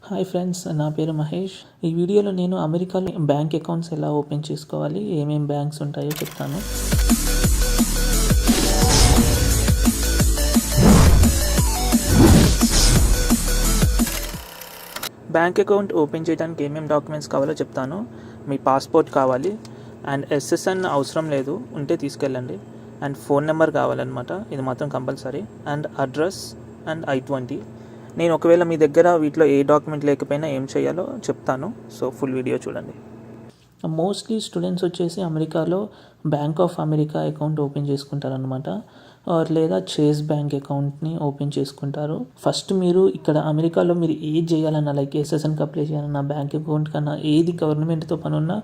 Hi friends, నా పేరు మహేష్. ఈ వీడియోలో నేను అమెరికాలో బ్యాంక్ అకౌంట్స్ ఎలా ఓపెన్ చేసుకోవాలి, ఏమేమి బ్యాంక్స్ ఉంటాయో చెప్తాను. బ్యాంక్ అకౌంట్ ఓపెన్ చేయడానికి ఏమేమి డాక్యుమెంట్స్ కావాలో చెప్తాను. మీ పాస్పోర్ట్ కావాలి, అండ్ ఎస్ఎస్ఎన్ అవసరం లేదు, ఉంటే తీసుకెళ్ళండి. అండ్ ఫోన్ నెంబర్ కావాలన్నమాట, ఇది మాత్రం compulsory. And address and I-20. నేను ఒకవేళ మీ దగ్గర వీటిలో ఏ డాక్యుమెంట్ లేకపోయినా ఏం చేయాలో చెప్తాను. సో ఫుల్ వీడియో చూడండి. మోస్ట్లీ స్టూడెంట్స్ వచ్చేసి అమెరికాలో Bank of America account open చేసుకుంటారనమాట, లేదా చేజ్ బ్యాంక్ అకౌంట్ని ఓపెన్ చేసుకుంటారు. ఫస్ట్ మీరు ఇక్కడ అమెరికాలో మీరు ఏది చేయాలన్నా, లైక్ ఎస్ఎస్ఎన్కి అప్లై చేయాలన్నా, బ్యాంక్ అకౌంట్ కన్నా ఏది గవర్నమెంట్తో పని ఉన్నా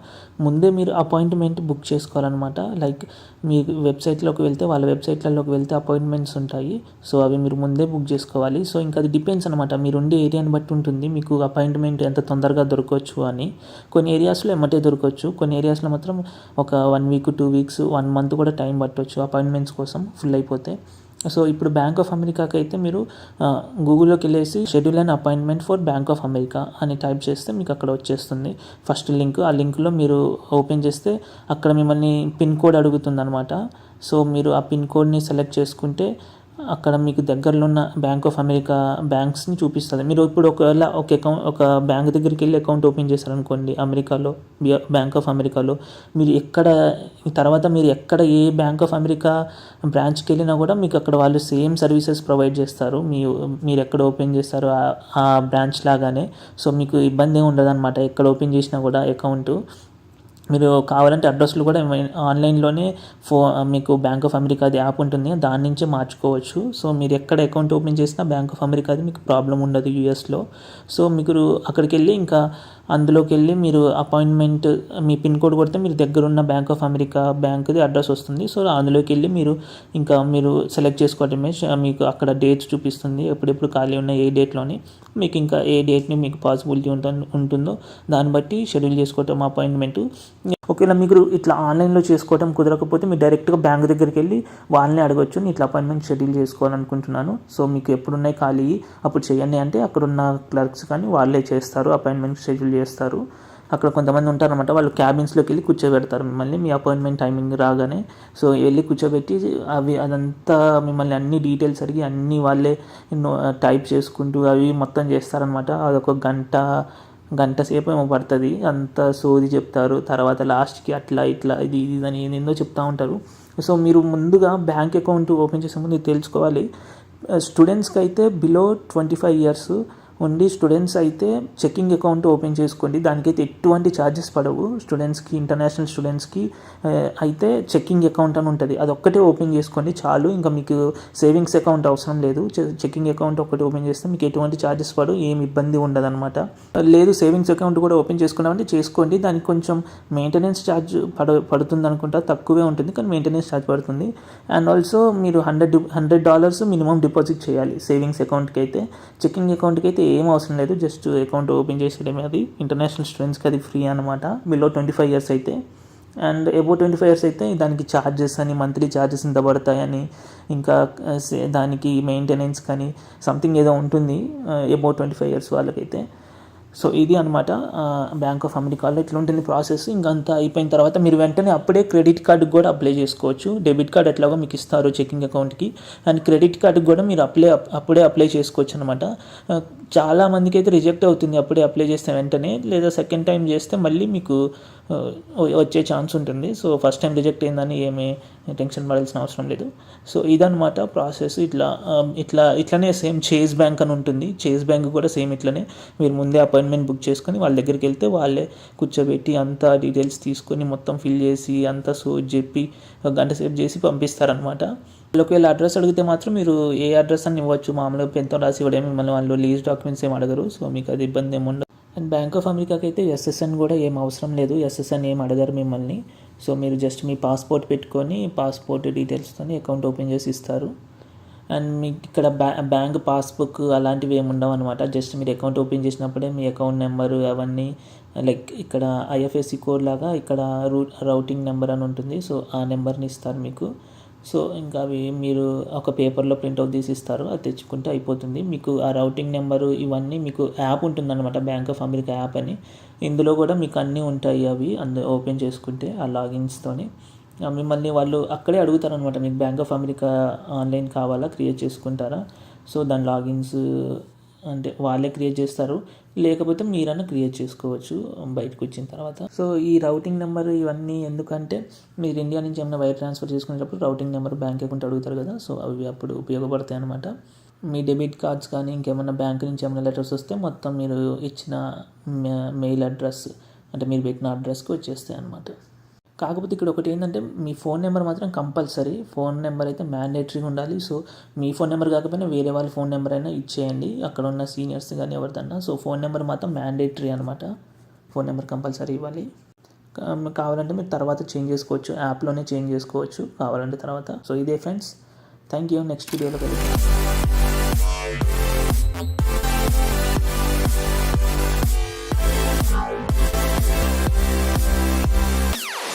ముందే మీరు అపాయింట్మెంట్ బుక్ చేసుకోవాలన్నమాట. లైక్ మీ వెబ్సైట్లోకి వెళ్తే, వాళ్ళ వెబ్సైట్లలోకి వెళ్తే అపాయింట్మెంట్స్ ఉంటాయి. సో అవి మీరు ముందే బుక్ చేసుకోవాలి. సో ఇంకా అది డిపెండ్స్ అనమాట, మీరు ఉండే ఏరియాని బట్టి ఉంటుంది మీకు అపాయింట్మెంట్ ఎంత తొందరగా దొరకవచ్చు అని. కొన్ని ఏరియాస్లో ఎమ్మటే దొరకవచ్చు, కొన్ని ఏరియాస్లో మాత్రం ఒక 1 వీక్ 2 వీక్స్ 1 మంత్ కూడా టైం పట్టవచ్చు అపాయింట్మెంట్స్ కోసం ఫుల్ అయిపోతే. సో ఇప్పుడు బ్యాంక్ ఆఫ్ అమెరికాకి అయితే మీరు గూగుల్లోకి వెళ్ళేసి schedule and appointment for bank of America అని టైప్ చేస్తే మీకు అక్కడ వచ్చేస్తుంది ఫస్ట్ లింక్. ఆ లింక్లో మీరు ఓపెన్ చేస్తే అక్కడ మిమ్మల్ని పిన్ కోడ్ అడుగుతుంది అనమాట. సో మీరు ఆ పిన్ కోడ్ని సెలెక్ట్ చేసుకుంటే అక్కడ మీకు దగ్గరలో ఉన్న బ్యాంక్ ఆఫ్ అమెరికా బ్యాంక్స్ని చూపిస్తుంది. మీరు ఇప్పుడు ఒకవేళ ఒక బ్యాంక్ దగ్గరికి వెళ్ళి అకౌంట్ ఓపెన్ చేశారనుకోండి అమెరికాలో, బ్యాంక్ ఆఫ్ అమెరికాలో, మీరు ఎక్కడ ఏ బ్యాంక్ ఆఫ్ అమెరికా బ్రాంచ్కి వెళ్ళినా కూడా మీకు అక్కడ వాళ్ళు సేమ్ సర్వీసెస్ ప్రొవైడ్ చేస్తారు. మీరు ఎక్కడ ఓపెన్ చేస్తారో ఆ బ్రాంచ్ లాగానే. సో మీకు ఇబ్బంది ఏమి ఉండదు అనమాట ఎక్కడ ఓపెన్ చేసినా కూడా అకౌంట్. మీరు కావాలంటే అడ్రస్లు కూడా ఆన్లైన్లోనే మీకు బ్యాంక్ ఆఫ్ అమెరికాది యాప్ ఉంటుంది, దాని నుంచే మార్చుకోవచ్చు. సో మీరు ఎక్కడ అకౌంట్ ఓపెన్ చేసినా బ్యాంక్ ఆఫ్ అమెరికాది మీకు ప్రాబ్లం ఉండదు యూఎస్లో. సో మీరు అక్కడికి వెళ్ళి ఇంకా అందులోకి వెళ్ళి మీరు అపాయింట్మెంట్ మీ పిన్ కోడ్ కొడితే మీరు దగ్గరున్న బ్యాంక్ ఆఫ్ అమెరికా బ్యాంక్ది అడ్రస్ వస్తుంది. సో అందులోకి వెళ్ళి మీరు సెలెక్ట్ చేసుకోవడమే. మీకు అక్కడ డేట్స్ చూపిస్తుంది, ఎప్పుడెప్పుడు ఖాళీ ఉన్న ఏ డేట్లోని మీకు ఇంకా ఏ డేట్ని మీకు పాసిబిలిటీ ఉంటుందో దాన్ని బట్టి షెడ్యూల్ చేసుకోవటం అపాయింట్మెంట్. ఒకవేళ మీరు ఇట్లా ఆన్లైన్లో చేసుకోవడం కుదరకపోతే మీరు డైరెక్ట్గా బ్యాంక్ దగ్గరికి వెళ్ళి వాళ్ళని అడగచ్చు, నేను ఇట్లా అపాయింట్మెంట్ షెడ్యూల్ చేసుకోవాలనుకుంటున్నాను, సో మీకు ఎప్పుడున్నాయి ఖాళీ అప్పుడు చేయండి అంటే అక్కడున్న క్లర్క్స్ కానీ వాళ్ళే చేస్తారు, అపాయింట్మెంట్ షెడ్యూల్ చేస్తారు. అక్కడ కొంతమంది ఉంటారనమాట, వాళ్ళు క్యాబిన్స్లోకి వెళ్ళి కూర్చోబెడతారు మిమ్మల్ని మీ అపాయింట్మెంట్ టైమింగ్ రాగానే. సో వెళ్ళి కూర్చోబెట్టి అదంతా మిమ్మల్ని అన్ని డీటెయిల్స్ అడిగి అన్నీ వాళ్ళే టైప్ చేసుకుంటూ అవి మొత్తం చేస్తారనమాట. అదొక గంట సేపు ఏమో పడుతుంది, అంత సోది చెప్తారు. తర్వాత లాస్ట్కి అట్లా ఇట్లా ఇది అని ఏందో చెప్తూ ఉంటారు. సో మీరు ముందుగా బ్యాంక్ అకౌంట్ ఓపెన్ చేసే ముందు తెలుసుకోవాలి. స్టూడెంట్స్కి అయితే బిలో 25 years ఉండి స్టూడెంట్స్ అయితే చెకింగ్ అకౌంట్ ఓపెన్ చేసుకోండి, దానికైతే ఎటువంటి ఛార్జెస్ పడవు. స్టూడెంట్స్కి, ఇంటర్నేషనల్ స్టూడెంట్స్కి అయితే చెకింగ్ అకౌంట్ అని ఉంటుంది, అది ఒక్కటే ఓపెన్ చేసుకోండి చాలు. ఇంకా మీకు సేవింగ్స్ అకౌంట్ అవసరం లేదు, చెకింగ్ అకౌంట్ ఒకటి ఓపెన్ చేస్తే మీకు ఎటువంటి ఛార్జెస్ పడవు, ఏమి ఇబ్బంది ఉండదు అనమాట. లేదు సేవింగ్స్ అకౌంట్ కూడా ఓపెన్ చేసుకున్నామంటే చేసుకోండి, దానికి కొంచెం మెయింటెనెన్స్ ఛార్జ్ పడుతుంది అనుకుంటా, తక్కువే ఉంటుంది కానీ మెయింటెనెన్స్ ఛార్జ్ పడుతుంది. అండ్ ఆల్సో మీరు $100 మినిమం డిపాజిట్ చేయాలి సేవింగ్స్ అకౌంట్కి అయితే. చెకింగ్ అకౌంట్కి అయితే ఏం అవసరం లేదు, జస్ట్ అకౌంట్ ఓపెన్ చేసేయడమే. అది ఇంటర్నేషనల్ స్టూడెంట్స్కి అది ఫ్రీ అనమాట బిలో 25 years అయితే. అండ్ అబౌవ్ 25 years అయితే దానికి ఛార్జెస్ అని, మంత్లీ ఛార్జెస్ ఇంత పడతాయని, ఇంకా దానికి మెయింటెనెన్స్ కానీ సంథింగ్ ఏదో ఉంటుంది అబౌవ్ 25 years వాళ్ళకైతే. సో ఇది అనమాట బ్యాంక్ ఆఫ్ అమెరికాలో ఇట్లా ఉంటుంది ప్రాసెస్. ఇంకంతా అయిపోయిన తర్వాత మీరు వెంటనే అప్పుడే క్రెడిట్ కార్డుకి కూడా అప్లై చేసుకోవచ్చు. డెబిట్ కార్డ్ ఎట్లాగో మీకు ఇస్తారు చెకింగ్ అకౌంట్కి, అండ్ క్రెడిట్ కార్డుకి కూడా మీరు అప్పుడే అప్లై చేసుకోవచ్చు అనమాట. చాలా మందికి అయితే రిజెక్ట్ అవుతుంది అప్పుడే అప్లై చేస్తే వెంటనే, లేదా సెకండ్ టైం చేస్తే మళ్ళీ మీకు వచ్చే ఛాన్స్ ఉంటుంది. సో ఫస్ట్ టైం రిజెక్ట్ అయిందని ఏమీ టెన్షన్ పడాల్సిన అవసరం లేదు. సో ఇదనమాట ప్రాసెస్. ఇట్లనే సేమ్ చేజ్ బ్యాంక్ అని ఉంటుంది, చేజ్ బ్యాంక్ కూడా సేమ్ ఇట్లనే మీరు ముందే అపాయింట్మెంట్ బుక్ చేసుకొని వాళ్ళ దగ్గరికి వెళ్తే వాళ్ళే కూర్చోబెట్టి అంతా డీటెయిల్స్ తీసుకొని మొత్తం ఫిల్ చేసి అంతా చెప్పి గంట సేపు చేసి పంపిస్తారనమాట. ఒకవేళ అడ్రస్ అడిగితే మాత్రం మీరు ఏ అడ్రస్ అని ఇవ్వచ్చు, మామూలుగా పెన్తో రాసి ఇవ్వడం, మిమ్మల్ని వాళ్ళు లీజ్ డాక్యుమెంట్స్ ఏమి అడగరు. సో మీకు అది ఇబ్బంది ఏమి ఉండదు. అండ్ బ్యాంక్ ఆఫ్ అమెరికాకి అయితే ఎస్ఎస్ఎన్ కూడా ఏం అవసరం లేదు, ఎస్ఎస్ఎన్ ఏం అడగరు మిమ్మల్ని. సో మీరు జస్ట్ మీ పాస్పోర్ట్ పెట్టుకొని పాస్పోర్ట్ డీటెయిల్స్తో అకౌంట్ ఓపెన్ చేసి ఇస్తారు. అండ్ మీకు ఇక్కడ బ్యాంక్ పాస్బుక్ అలాంటివి ఏమి ఉండవు అనమాట. జస్ట్ మీరు అకౌంట్ ఓపెన్ చేసినప్పుడే మీ అకౌంట్ నెంబరు అవన్నీ, లైక్ ఇక్కడ IFSC కోడ్ లాగా ఇక్కడ రౌటింగ్ నెంబర్ అని ఉంటుంది. సో ఆ నెంబర్ని ఇస్తారు మీకు. సో ఇంకా అవి మీరు ఒక పేపర్లో ప్రింట్అవుట్ తీసి ఇస్తారు, అది తెచ్చుకుంటే అయిపోతుంది. మీకు ఆ రౌటింగ్ నెంబరు ఇవన్నీ మీకు యాప్ ఉంటుందన్నమాట, బ్యాంక్ ఆఫ్ అమెరికా యాప్ అని. ఇందులో కూడా మీకు అన్నీ ఉంటాయి, అవి ఓపెన్ చేసుకుంటే ఆ లాగిన్స్తోని మిమ్మల్ని వాళ్ళు అక్కడే అడుగుతారనమాట, మీకు బ్యాంక్ ఆఫ్ అమెరికా ఆన్లైన్ కావాలా, క్రియేట్ చేసుకుంటారా. సో దాని లాగిన్స్ అంటే వాళ్ళే క్రియేట్ చేస్తారు, లేకపోతే మీరన్నా క్రియేట్ చేసుకోవచ్చు బయటకు వచ్చిన తర్వాత. సో ఈ రౌటింగ్ నెంబర్ ఇవన్నీ ఎందుకంటే మీరు ఇండియా నుంచి ఏమైనా వైర్ ట్రాన్స్ఫర్ చేసుకునేటప్పుడు రౌటింగ్ నెంబర్ బ్యాంక్ అకౌంట్ అడుగుతారు కదా, సో అవి అప్పుడు ఉపయోగపడతాయి అనమాట. మీ డెబిట్ కార్డ్స్ కానీ ఇంకేమైనా బ్యాంక్ నుంచి ఏమైనా లెటర్స్ వస్తే మొత్తం మీరు ఇచ్చిన మెయిల్ అడ్రస్ అంటే మీరు పెట్టిన అడ్రస్కి వచ్చేస్తాయి అనమాట. కాకపోతే ఇక్కడ ఒకటి ఏంటంటే మీ ఫోన్ నెంబర్ మాత్రం కంపల్సరీ, ఫోన్ నెంబర్ అయితే మ్యాండేటరీగా ఉండాలి. సో మీ ఫోన్ నెంబర్ కాకపోయినా వేరే వాళ్ళ ఫోన్ నెంబర్ అయినా ఇచ్చేయండి, అక్కడ ఉన్న సీనియర్స్ కానీ ఎవరిదన్నా. సో ఫోన్ నెంబర్ మాత్రం మ్యాండేటరీ అనమాట, ఫోన్ నెంబర్ కంపల్సరీ ఇవ్వాలి. కావాలంటే మీరు తర్వాత చేంజ్ చేసుకోవచ్చు, యాప్లోనే చేంజ్ చేసుకోవచ్చు కావాలంటే తర్వాత. సో ఇదే ఫ్రెండ్స్, థ్యాంక్ యూ. నెక్స్ట్ వీడియోలో కలుద్దాం.